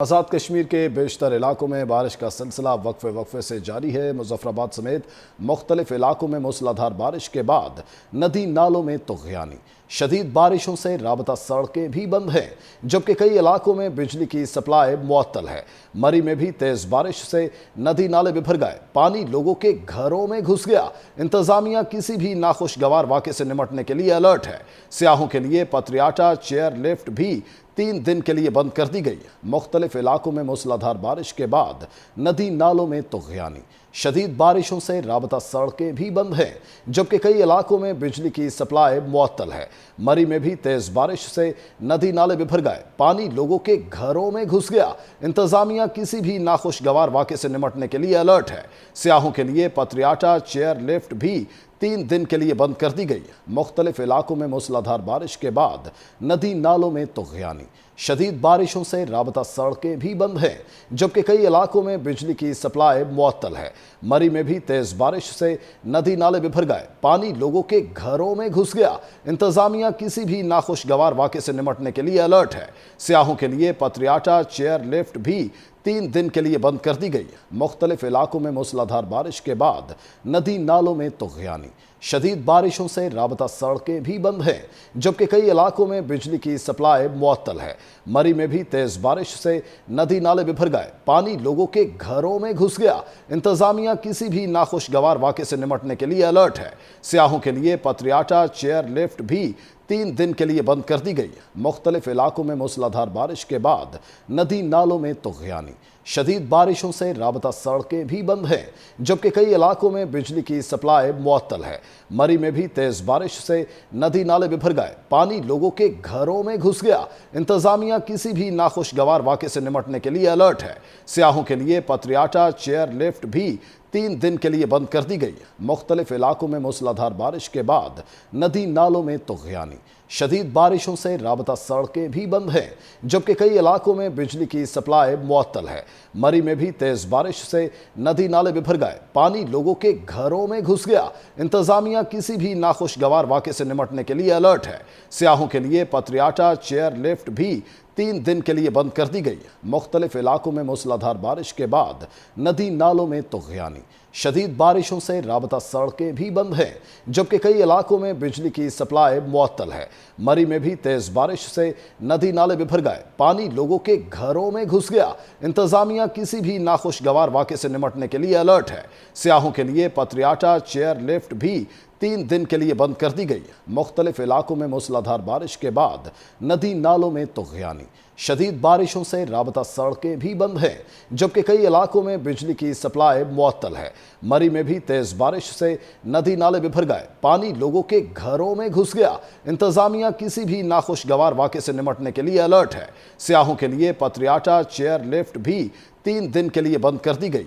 آزاد کشمیر کے بیشتر علاقوں میں بارش کا سلسلہ وقفے سے جاری ہے۔ مظفرآباد سمیت مختلف علاقوں میں موسلادھار بارش کے بعد ندی نالوں میں طغیانی، شدید بارشوں سے رابطہ سڑکیں بھی بند ہیں، جبکہ کئی علاقوں میں بجلی کی سپلائی معطل ہے۔ مری میں بھی تیز بارش سے ندی نالے بھر گئے، پانی لوگوں کے گھروں میں گھس گیا۔ انتظامیہ کسی بھی ناخوشگوار واقعے سے نمٹنے کے لیے الرٹ ہے۔ سیاحوں کے لیے پتریاٹا چیئر لفٹ بھی 3 دن کے لیے بند کر دی گئی۔ مختلف علاقوں میں موسلادھار بارش کے بعد ندی نالوں میں طغیانی، شدید بارشوں سے رابطہ سڑکیں بھی بند ہیں، جبکہ کئی علاقوں میں بجلی کی سپلائی معطل ہے۔ مری میں بھی تیز بارش سے ندی نالے بھر گئے، پانی لوگوں کے گھروں میں گھس گیا۔ انتظامیہ کسی بھی ناخوشگوار واقعے سے نمٹنے کے لیے الرٹ ہے۔ سیاحوں کے لیے پتریاٹا چیئر لفٹ بھی 3 دن کے لیے بند کر دی گئی۔ مختلف علاقوں میں موسلادھار بارش کے بعد ندی نالوں میں طغیانی، شدید بارشوں سے رابطہ سڑکیں بھی بند ہیں، جبکہ کئی علاقوں میں بجلی کی سپلائی معطل ہے۔ مری میں بھی تیز بارش سے ندی نالے بھر گئے، پانی لوگوں کے گھروں میں گھس گیا۔ انتظامیہ کسی بھی ناخوشگوار واقعے سے نمٹنے کے لیے الرٹ ہے۔ سیاحوں کے لیے پتریاٹا چیئر لفٹ بھی 3 دن کے لیے بند کر دی گئی۔ مختلف علاقوں میں موسلادھار بارش کے بعد ندی نالوں میں طغیانی، شدید بارشوں سے رابطہ سڑکیں بھی بند ہیں، جبکہ کئی علاقوں میں بجلی کی سپلائی معطل ہے۔ مری میں بھی تیز بارش سے ندی نالے بھر گئے، پانی لوگوں کے گھروں میں گھس گیا۔ انتظامیہ کسی بھی ناخوشگوار واقعے سے نمٹنے کے لیے الرٹ ہے۔ سیاحوں کے لیے پتریاٹا چیئر لفٹ بھی 3 دن کے لیے بند کر دی گئی۔ مختلف علاقوں میں موسلادھار بارش کے بعد ندی نالوں میں طغیانی، شدید بارشوں سے رابطہ سڑکیں بھی بند ہیں، جبکہ کئی علاقوں میں بجلی کی سپلائی معطل ہے۔ مری میں بھی تیز بارش سے ندی نالے بھر گئے، پانی لوگوں کے گھروں میں گھس گیا۔ انتظامیہ کسی بھی ناخوشگوار واقعے سے نمٹنے کے لیے الرٹ ہے۔ سیاحوں کے لیے پتریاٹا چیئر لفٹ بھی 3 دن کے لیے بند کر دی گئی۔ مختلف علاقوں میں موسلادھار بارش کے بعد ندی نالوں میں طغیانی، شدید بارشوں سے رابطہ سڑکیں بھی بند ہیں، جبکہ کئی علاقوں میں بجلی کی سپلائی معطل ہے۔ مری میں بھی تیز بارش سے ندی نالے بھر گئے، پانی لوگوں کے گھروں میں گھس گیا۔ انتظامیہ کسی بھی ناخوشگوار واقعے سے نمٹنے کے لیے الرٹ ہے۔ سیاحوں کے لیے پتریاٹا چیئر لفٹ بھی 3 دن کے لیے بند کر دی گئی۔ مختلف علاقوں میں موسلادھار بارش کے بعد ندی نالوں میں طغیانی، شدید بارشوں سے رابطہ سڑکیں بھی بند ہیں، جبکہ کئی علاقوں میں بجلی کی سپلائی معطل ہے۔ مری میں بھی تیز بارش سے ندی نالے بھر گئے، پانی لوگوں کے گھروں میں گھس گیا۔ انتظامیہ کسی بھی ناخوشگوار واقعے سے نمٹنے کے لیے الرٹ ہے۔ سیاحوں کے لیے پتریاٹا چیئر لفٹ بھی 3 دن کے لیے بند کر دی گئی۔ مختلف علاقوں میں موسلادھار بارش کے بعد ندی نالوں میں طغیانی، شدید بارشوں سے رابطہ سڑکیں بھی بند ہیں، جبکہ کئی علاقوں میں بجلی کی سپلائی معطل ہے۔ مری میں بھی تیز بارش سے ندی نالے بھر گئے، پانی لوگوں کے گھروں میں گھس گیا۔ انتظامیہ کسی بھی ناخوشگوار واقعے سے نمٹنے کے لیے الرٹ ہے۔ سیاحوں کے لیے پتریاٹا چیئر لفٹ بھی 3 دن کے لیے بند کر دی گئی۔